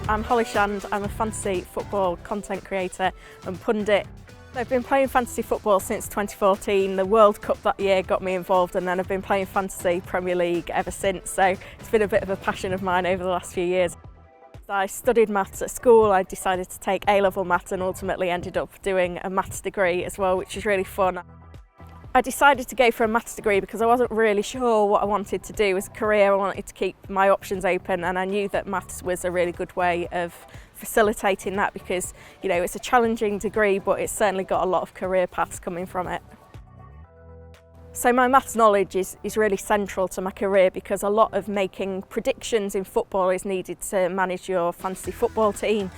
I'm Holly Shand, I'm a fantasy football content creator and pundit. I've been playing fantasy football since 2014. The World Cup that year got me involved, and then I've been playing fantasy Premier League ever since, so it's been a bit of a passion of mine over the last few years. I studied maths at school. I decided to take A-level maths and ultimately ended up doing a maths degree as well, which is really fun. I decided to go for a maths degree because I wasn't really sure what I wanted to do as a career. I wanted to keep my options open, and I knew that maths was a really good way of facilitating that because, you know, it's a challenging degree, but it's certainly got a lot of career paths coming from it. So my maths knowledge is really central to my career because a lot of making predictions in football is needed to manage your fantasy football team.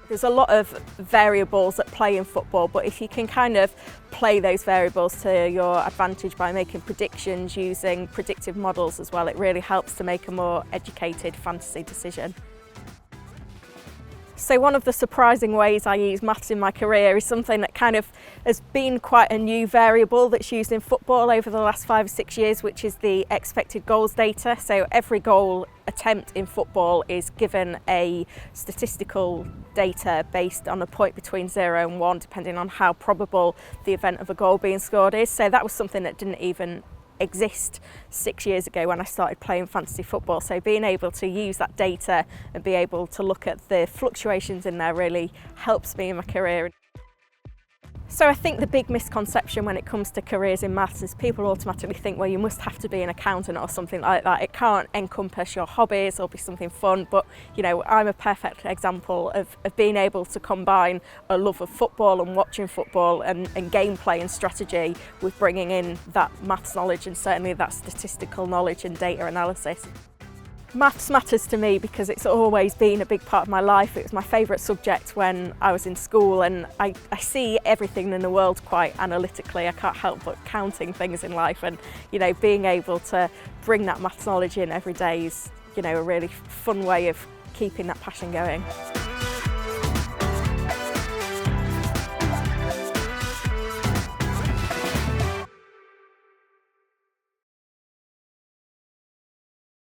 There's a lot of variables at play in football, but if you can kind of play those variables to your advantage by making predictions using predictive models as well, it really helps to make a more educated fantasy decision. So one of the surprising ways I use maths in my career is something that kind of has been quite a new variable that's used in football over the last 5 or 6 years, which is the expected goals data. So every goal attempt in football is given a statistical data based on a point between 0 and 1, depending on how probable the event of a goal being scored is. So that was something that didn't even exist 6 years ago when I started playing fantasy football. So being able to use that data and be able to look at the fluctuations in there really helps me in my career. So I think the big misconception when it comes to careers in maths is people automatically think, well, you must have to be an accountant or something like that. It can't encompass your hobbies or be something fun, but you know, I'm a perfect example of being able to combine a love of football and watching football and gameplay and strategy with bringing in that maths knowledge and certainly that statistical knowledge and data analysis. Maths matters to me because it's always been a big part of my life. It was my favourite subject when I was in school, and I see everything in the world quite analytically. I can't help but counting things in life, and you know, being able to bring that maths knowledge in every day is, you know, a really fun way of keeping that passion going.